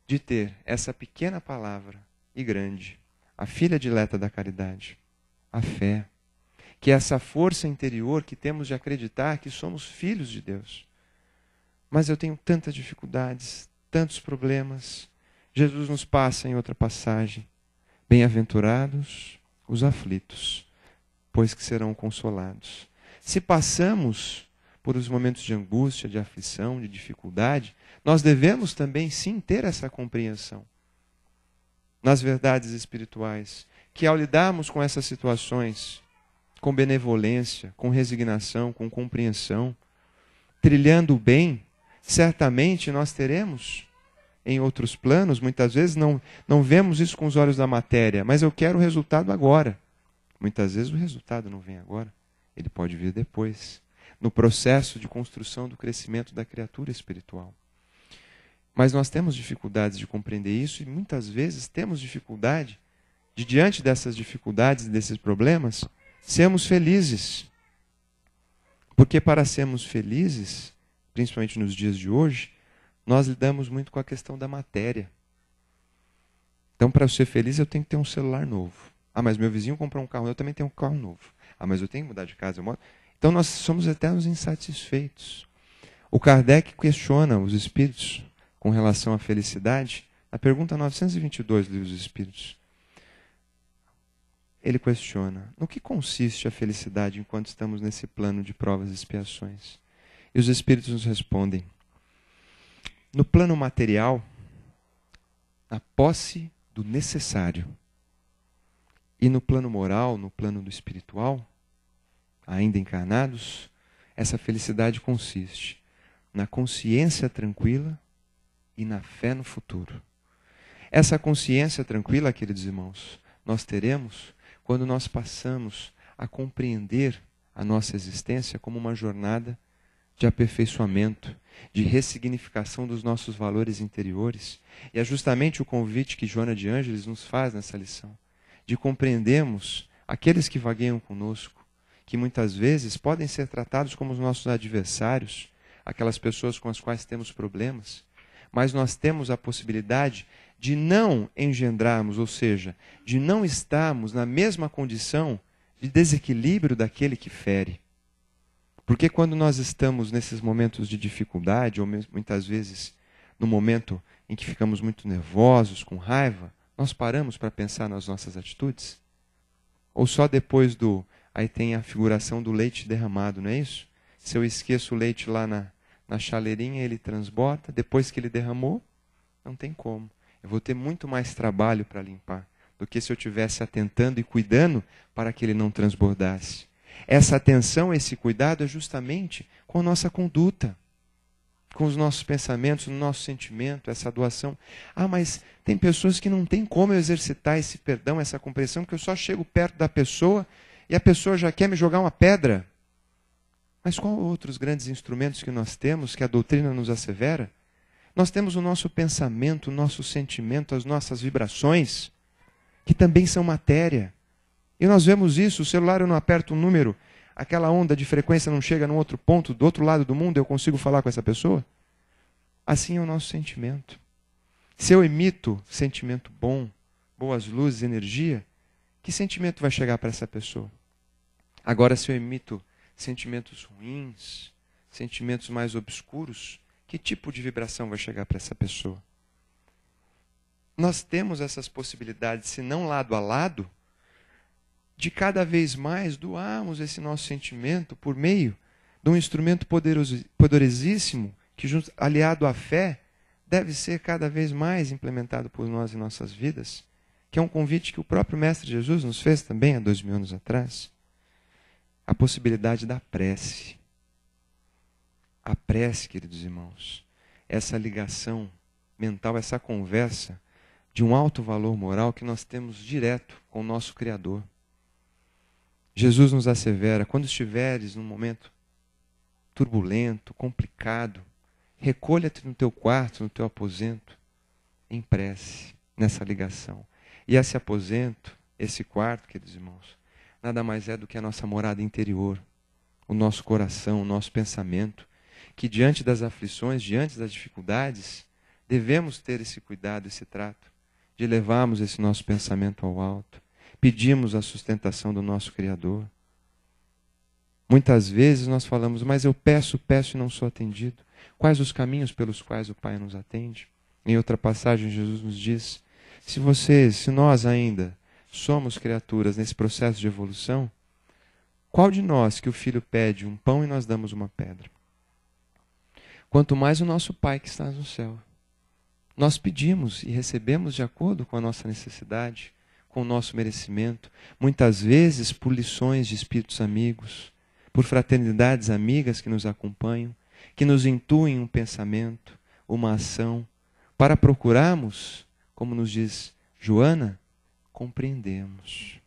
[SPEAKER 2] de ter essa pequena palavra e grande, a filha dileta da caridade, a fé, que é essa força interior que temos de acreditar que somos filhos de Deus. Mas eu tenho tantas dificuldades, tantos problemas. Jesus nos passa em outra passagem: bem-aventurados os aflitos, pois que serão consolados. Se passamos por os momentos de angústia, de aflição, de dificuldade, nós devemos também sim ter essa compreensão nas verdades espirituais, que ao lidarmos com essas situações com benevolência, com resignação, com compreensão, trilhando o bem, certamente nós teremos em outros planos, muitas vezes não vemos isso com os olhos da matéria, mas eu quero o resultado agora. Muitas vezes o resultado não vem agora, ele pode vir depois, no processo de construção do crescimento da criatura espiritual. Mas nós temos dificuldades de compreender isso e muitas vezes temos dificuldade de, diante dessas dificuldades e desses problemas, sermos felizes. Porque para sermos felizes, principalmente nos dias de hoje, nós lidamos muito com a questão da matéria. Então, para eu ser feliz, eu tenho que ter um celular novo. Ah, mas meu vizinho comprou um carro, eu também tenho um carro novo. Ah, mas eu tenho que mudar de casa. Então, nós somos eternos insatisfeitos. O Kardec questiona os espíritos com relação à felicidade, na pergunta 922 do Livro dos Espíritos. Ele questiona: no que consiste a felicidade enquanto estamos nesse plano de provas e expiações? E os espíritos nos respondem: no plano material, na posse do necessário. E no plano moral, no plano do espiritual, ainda encarnados, essa felicidade consiste na consciência tranquila e na fé no futuro. Essa consciência tranquila, queridos irmãos, nós teremos quando nós passamos a compreender a nossa existência como uma jornada de aperfeiçoamento, de ressignificação dos nossos valores interiores. E é justamente o convite que Joana de Ângeles nos faz nessa lição, de compreendermos aqueles que vagueiam conosco, que muitas vezes podem ser tratados como os nossos adversários, aquelas pessoas com as quais temos problemas, mas nós temos a possibilidade de não engendrarmos, ou seja, de não estarmos na mesma condição de desequilíbrio daquele que fere. Porque quando nós estamos nesses momentos de dificuldade, ou muitas vezes no momento em que ficamos muito nervosos, com raiva, nós paramos para pensar nas nossas atitudes? Ou só depois aí tem a figuração do leite derramado, não é isso? Se eu esqueço o leite lá na chaleirinha, ele transborda, depois que ele derramou, não tem como. Eu vou ter muito mais trabalho para limpar do que se eu estivesse atentando e cuidando para que ele não transbordasse. Essa atenção, esse cuidado é justamente com a nossa conduta, com os nossos pensamentos, no nosso sentimento, essa doação. Ah, mas tem pessoas que não tem como eu exercitar esse perdão, essa compreensão, porque eu só chego perto da pessoa e a pessoa já quer me jogar uma pedra. Mas qual outros grandes instrumentos que nós temos, que a doutrina nos assevera? Nós temos o nosso pensamento, o nosso sentimento, as nossas vibrações, que também são matéria. E nós vemos isso, o celular eu não aperto um número, aquela onda de frequência não chega num outro ponto, do outro lado do mundo, eu consigo falar com essa pessoa? Assim é o nosso sentimento. Se eu emito sentimento bom, boas luzes, energia, que sentimento vai chegar para essa pessoa? Agora, se eu emito sentimentos ruins, sentimentos mais obscuros, que tipo de vibração vai chegar para essa pessoa? Nós temos essas possibilidades, se não lado a lado, de cada vez mais doarmos esse nosso sentimento por meio de um instrumento poderosíssimo, que aliado à fé, deve ser cada vez mais implementado por nós em nossas vidas, que é um convite que o próprio Mestre Jesus nos fez também há 2000 anos atrás. A possibilidade da prece. A prece, queridos irmãos, essa ligação mental, essa conversa de um alto valor moral que nós temos direto com o nosso Criador. Jesus nos assevera: quando estiveres num momento turbulento, complicado, recolha-te no teu quarto, no teu aposento, em prece, nessa ligação. E esse aposento, esse quarto, queridos irmãos, nada mais é do que a nossa morada interior, o nosso coração, o nosso pensamento, que diante das aflições, diante das dificuldades, devemos ter esse cuidado, esse trato, de levarmos esse nosso pensamento ao alto. Pedimos a sustentação do nosso Criador. Muitas vezes nós falamos: mas eu peço e não sou atendido. Quais os caminhos pelos quais o Pai nos atende? Em outra passagem, Jesus nos diz: se nós ainda somos criaturas nesse processo de evolução, qual de nós que o filho pede um pão e nós damos uma pedra? Quanto mais o nosso Pai que está no céu. Nós pedimos e recebemos de acordo com a nossa necessidade, com o nosso merecimento, muitas vezes por lições de espíritos amigos, por fraternidades amigas que nos acompanham, que nos intuem um pensamento, uma ação, para procurarmos, como nos diz Joana, compreendemos.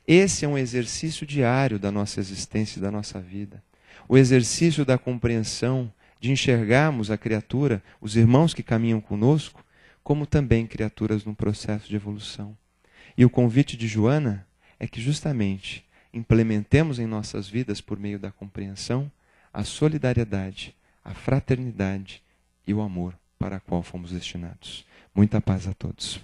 [SPEAKER 2] Esse é um exercício diário da nossa existência e da nossa vida. O exercício da compreensão, de enxergarmos a criatura, os irmãos que caminham conosco, como também criaturas num processo de evolução. E o convite de Joana é que justamente implementemos em nossas vidas, por meio da compreensão, a solidariedade, a fraternidade e o amor para a qual fomos destinados. Muita paz a todos.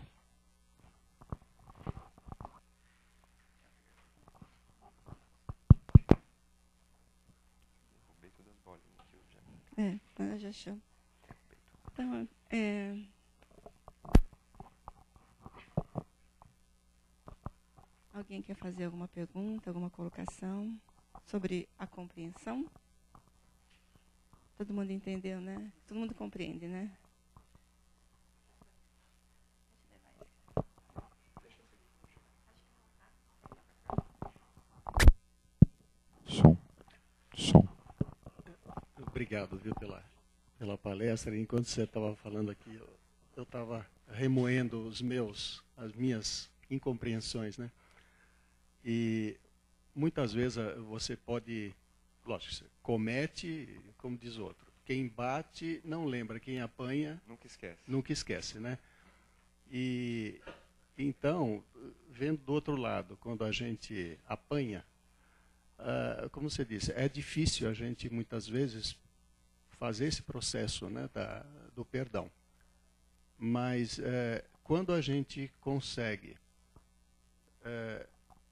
[SPEAKER 1] Ela já achou. Então, alguém quer fazer alguma pergunta, alguma colocação sobre a compreensão? Todo mundo entendeu, né? Todo mundo compreende, né?
[SPEAKER 2] Som.
[SPEAKER 3] Obrigado, viu, pela palestra. Enquanto você estava falando aqui, eu estava remoendo as minhas incompreensões, né? E muitas vezes você pode, lógico, você comete, como diz o outro, quem bate não lembra, quem apanha nunca esquece, né? E então, vendo do outro lado, quando a gente apanha, como você disse, é difícil a gente muitas vezes fazer esse processo, né, do perdão. Mas quando a gente consegue,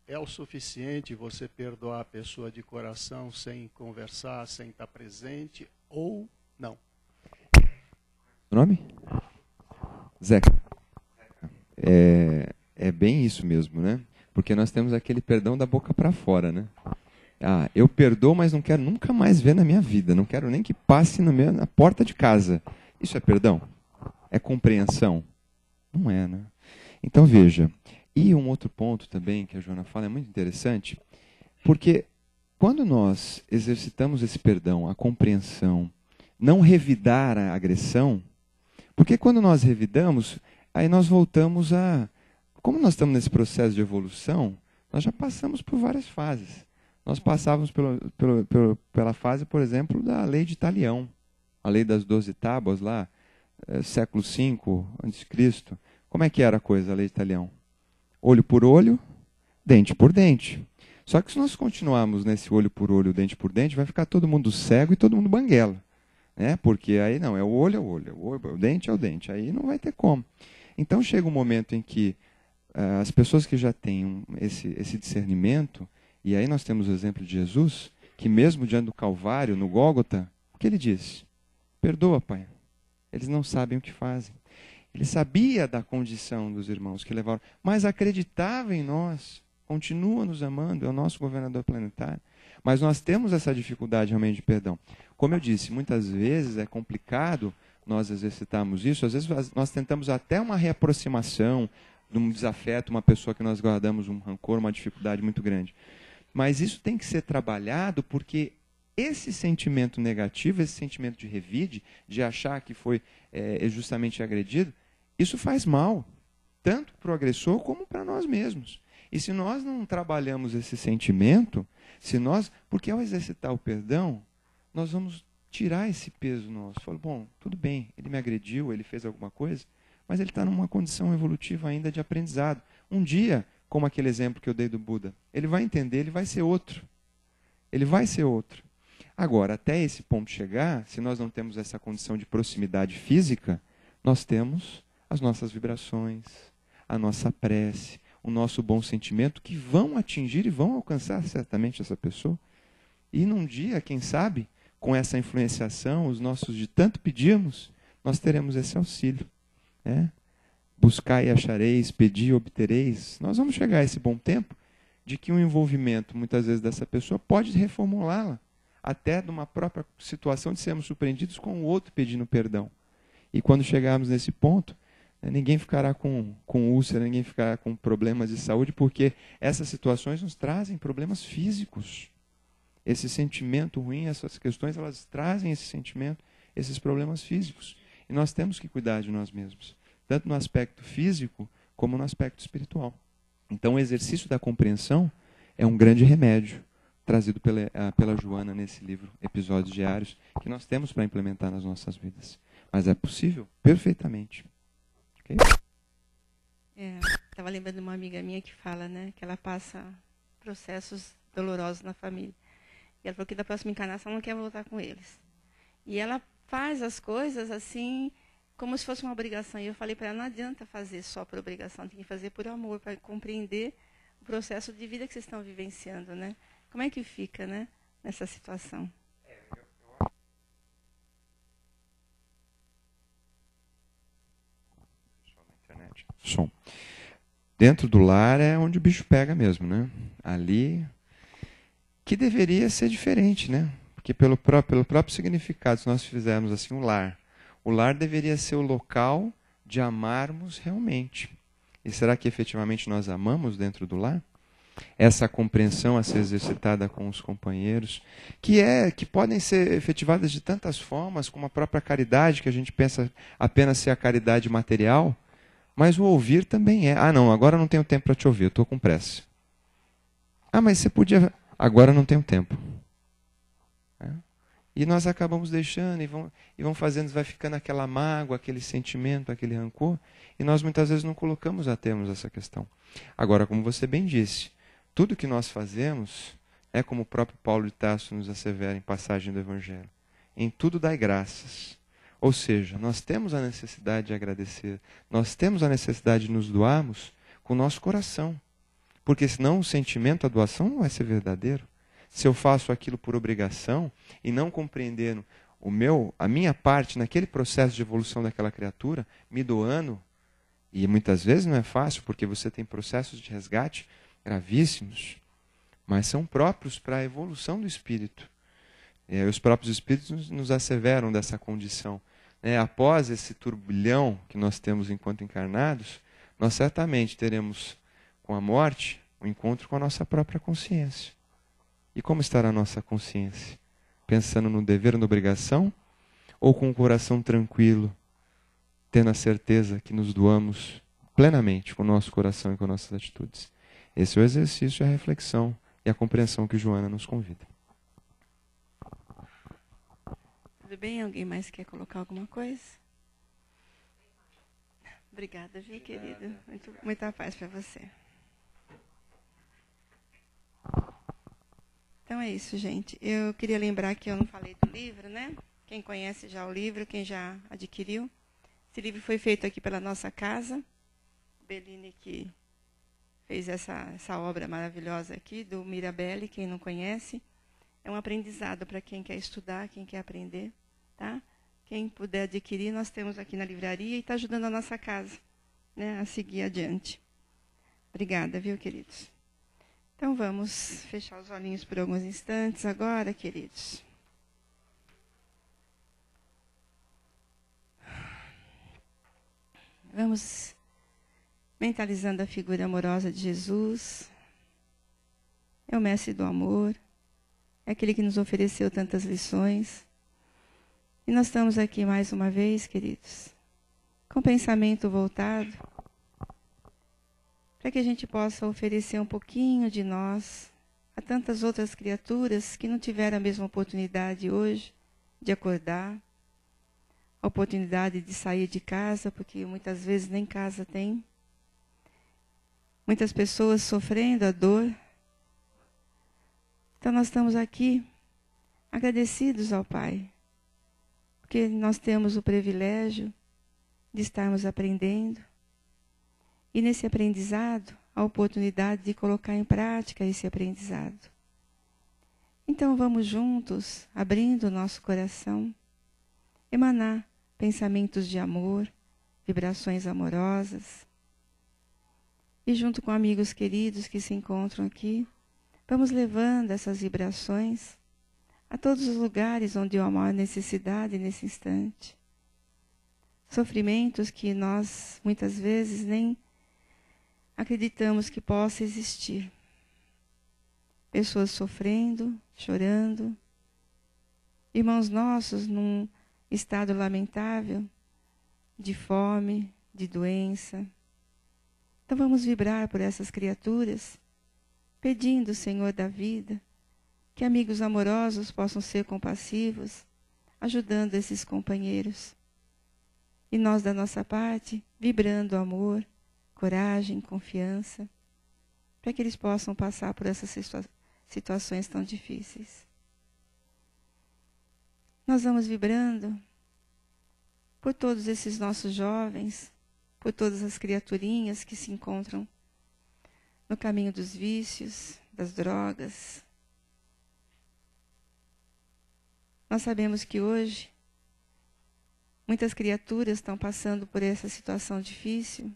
[SPEAKER 3] é o suficiente você perdoar a pessoa de coração sem conversar, sem estar presente, ou não?
[SPEAKER 2] O nome? Zeca. É bem isso mesmo, né? Porque nós temos aquele perdão da boca para fora, né? Eu perdoo, mas não quero nunca mais ver na minha vida. Não quero nem que passe na porta de casa. Isso é perdão? É compreensão? Não é, né? Então, veja. E um outro ponto também que a Joana fala é muito interessante, porque quando nós exercitamos esse perdão, a compreensão, não revidar a agressão, porque quando nós revidamos, aí nós voltamos a... Como nós estamos nesse processo de evolução, nós já passamos por várias fases. Nós passávamos pela fase, por exemplo, da lei de Italião, a lei das 12 tábuas lá, século V a.C. Como é que era a coisa, a lei de Italião? Olho por olho, dente por dente. Só que se nós continuarmos nesse olho por olho, dente por dente, vai ficar todo mundo cego e todo mundo banguela. Né? Porque aí não, o olho é o olho, o dente é o dente, aí não vai ter como. Então chega um momento em que as pessoas que já têm esse discernimento, e aí nós temos o exemplo de Jesus, que mesmo diante do Calvário, no Gólgota, o que ele disse? Perdoa, Pai. Eles não sabem o que fazem. Ele sabia da condição dos irmãos que levaram, mas acreditava em nós, continua nos amando, é o nosso governador planetário. Mas nós temos essa dificuldade realmente de perdão. Como eu disse, muitas vezes é complicado nós exercitarmos isso, às vezes nós tentamos até uma reaproximação de um desafeto, uma pessoa que nós guardamos um rancor, uma dificuldade muito grande. Mas isso tem que ser trabalhado porque esse sentimento negativo, esse sentimento de revide, de achar que foi justamente agredido, isso faz mal, tanto para o agressor como para nós mesmos. E se nós não trabalhamos esse sentimento, porque ao exercitar o perdão, nós vamos tirar esse peso nosso. Fala, bom, tudo bem, ele me agrediu, ele fez alguma coisa, mas ele está numa condição evolutiva ainda de aprendizado. Um dia, como aquele exemplo que eu dei do Buda, ele vai entender, ele vai ser outro. Ele vai ser outro. Agora, até esse ponto chegar, se nós não temos essa condição de proximidade física, nós temos as nossas vibrações, a nossa prece, o nosso bom sentimento, que vão atingir e vão alcançar certamente essa pessoa. E num dia, quem sabe, com essa influenciação, os nossos de tanto pedirmos, nós teremos esse auxílio. Né? Buscai e achareis, pedi e obtereis. Nós vamos chegar a esse bom tempo de que o envolvimento, muitas vezes, dessa pessoa pode reformulá-la, até de uma própria situação de sermos surpreendidos com o outro pedindo perdão. E quando chegarmos nesse ponto, ninguém ficará com úlcera, ninguém ficará com problemas de saúde, porque essas situações nos trazem problemas físicos. Esse sentimento ruim, essas questões, elas trazem esse sentimento, esses problemas físicos. E nós temos que cuidar de nós mesmos, tanto no aspecto físico como no aspecto espiritual. Então, o exercício da compreensão é um grande remédio trazido pela Joana nesse livro, Episódios Diários, que nós temos para implementar nas nossas vidas. Mas é possível perfeitamente. Okay?
[SPEAKER 1] Estava lembrando de uma amiga minha que fala, né, que ela passa processos dolorosos na família. E ela falou que da próxima encarnação ela não quer voltar com eles. E ela faz as coisas assim, como se fosse uma obrigação. E eu falei para ela, não adianta fazer só por obrigação, tem que fazer por amor, para compreender o processo de vida que vocês estão vivenciando, né? Como é que fica, né, nessa situação?
[SPEAKER 2] Som. Dentro do lar é onde o bicho pega mesmo, né? Ali, que deveria ser diferente, né? Porque pelo próprio significado, se nós fizermos assim o lar deveria ser o local de amarmos realmente. E será que efetivamente nós amamos dentro do lar? Essa compreensão a ser exercitada com os companheiros, que podem ser efetivadas de tantas formas, como a própria caridade, que a gente pensa apenas ser a caridade material, mas o ouvir também é. Ah, não, agora não tenho tempo para te ouvir, eu estou com pressa. Ah, mas você podia... Agora não tenho tempo. E nós acabamos deixando e vão fazendo, vai ficando aquela mágoa, aquele sentimento, aquele rancor, e nós muitas vezes não colocamos a termos essa questão. Agora, como você bem disse, tudo que nós fazemos é como o próprio Paulo de Tarso nos assevera em passagem do Evangelho. Em tudo dai graças. Ou seja, nós temos a necessidade de agradecer, nós temos a necessidade de nos doarmos com o nosso coração. Porque senão o sentimento, a doação não vai ser verdadeiro. Se eu faço aquilo por obrigação e não compreendendo a minha parte naquele processo de evolução daquela criatura, me doando, e muitas vezes não é fácil, porque você tem processos de resgate gravíssimos, mas são próprios para a evolução do espírito. Os próprios espíritos nos asseveram dessa condição. Após esse turbilhão que nós temos enquanto encarnados, nós certamente teremos, com a morte, o encontro com a nossa própria consciência. E como estará a nossa consciência? Pensando no dever ou na obrigação? Ou com o coração tranquilo, tendo a certeza que nos doamos plenamente com o nosso coração e com nossas atitudes? Esse é o exercício, a reflexão e a compreensão que Joana nos convida.
[SPEAKER 1] Tudo bem? Alguém mais quer colocar alguma coisa? Obrigada, viu, querido? Muita paz para você. Então é isso, gente. Eu queria lembrar que eu não falei do livro, né? Quem conhece já o livro, quem já adquiriu. Esse livro foi feito aqui pela nossa casa. Bellini que fez essa obra maravilhosa aqui, do Mirabelli, quem não conhece. É um aprendizado para quem quer estudar, quem quer aprender. Tá? Quem puder adquirir, nós temos aqui na livraria e está ajudando a nossa casa, né, a seguir adiante. Obrigada, viu, queridos? Então, vamos fechar os olhinhos por alguns instantes agora, queridos. Vamos mentalizando a figura amorosa de Jesus. É o mestre do amor. É aquele que nos ofereceu tantas lições. E nós estamos aqui mais uma vez, queridos, com o pensamento voltado para que a gente possa oferecer um pouquinho de nós a tantas outras criaturas que não tiveram a mesma oportunidade hoje de acordar, a oportunidade de sair de casa, porque muitas vezes nem casa tem. Muitas pessoas sofrendo a dor. Então nós estamos aqui agradecidos ao Pai, porque nós temos o privilégio de estarmos aprendendo. E nesse aprendizado, a oportunidade de colocar em prática esse aprendizado. Então vamos juntos, abrindo o nosso coração, emanar pensamentos de amor, vibrações amorosas. E junto com amigos queridos que se encontram aqui, vamos levando essas vibrações a todos os lugares onde há maior necessidade nesse instante. Sofrimentos que nós, muitas vezes, nem acreditamos que possa existir. Pessoas sofrendo, chorando. Irmãos nossos num estado lamentável, de fome, de doença. Então vamos vibrar por essas criaturas, pedindo, Senhor da vida, que amigos amorosos possam ser compassivos, ajudando esses companheiros. E nós, da nossa parte, vibrando amor, coragem, confiança, para que eles possam passar por essas situações tão difíceis. Nós vamos vibrando por todos esses nossos jovens, por todas as criaturinhas que se encontram no caminho dos vícios, das drogas. Nós sabemos que hoje muitas criaturas estão passando por essa situação difícil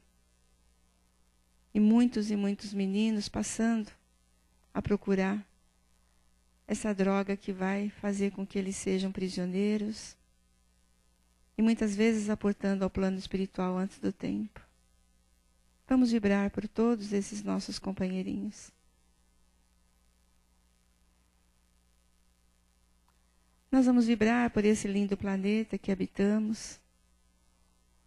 [SPEAKER 1] e muitos meninos passando a procurar essa droga que vai fazer com que eles sejam prisioneiros e muitas vezes aportando ao plano espiritual antes do tempo. Vamos vibrar por todos esses nossos companheirinhos. Nós vamos vibrar por esse lindo planeta que habitamos,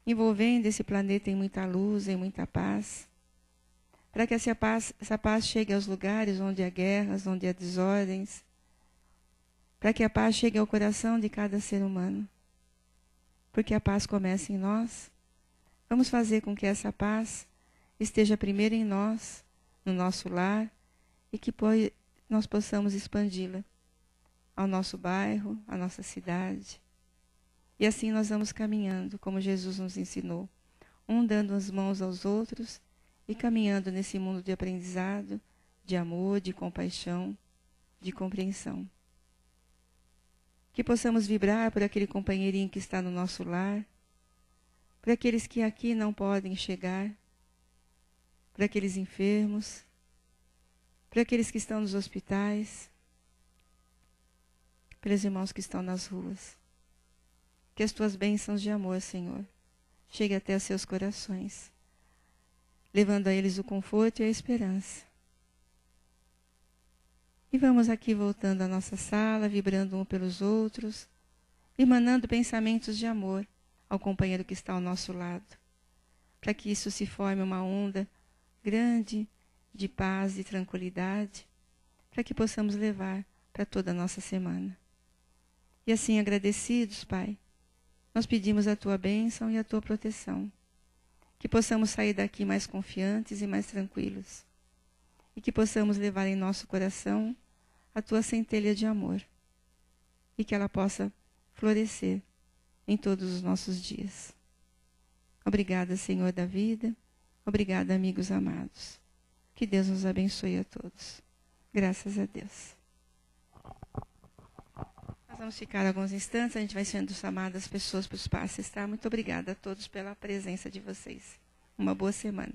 [SPEAKER 1] envolvendo esse planeta em muita luz, em muita paz, para que essa paz chegue aos lugares onde há guerras, onde há desordens, para que a paz chegue ao coração de cada ser humano. Porque a paz começa em nós. Vamos fazer com que essa paz esteja primeiro em nós, no nosso lar, e que nós possamos expandi-la ao nosso bairro, à nossa cidade. E assim nós vamos caminhando, como Jesus nos ensinou, um dando as mãos aos outros e caminhando nesse mundo de aprendizado, de amor, de compaixão, de compreensão. Que possamos vibrar por aquele companheirinho que está no nosso lar, por aqueles que aqui não podem chegar, por aqueles enfermos, por aqueles que estão nos hospitais, pelos irmãos que estão nas ruas. Que as tuas bênçãos de amor, Senhor, cheguem até os seus corações, levando a eles o conforto e a esperança. E vamos aqui voltando à nossa sala, vibrando um pelos outros, emanando pensamentos de amor ao companheiro que está ao nosso lado, para que isso se forme uma onda grande de paz e tranquilidade, para que possamos levar para toda a nossa semana. E assim, agradecidos, Pai, nós pedimos a Tua bênção e a Tua proteção, que possamos sair daqui mais confiantes e mais tranquilos, e que possamos levar em nosso coração a Tua centelha de amor, e que ela possa florescer em todos os nossos dias. Obrigada, Senhor da vida, obrigada, amigos amados. Que Deus nos abençoe a todos. Graças a Deus. Nós vamos ficar alguns instantes, a gente vai sendo chamada as pessoas para os passes, tá? Muito obrigada a todos pela presença de vocês. Uma boa semana.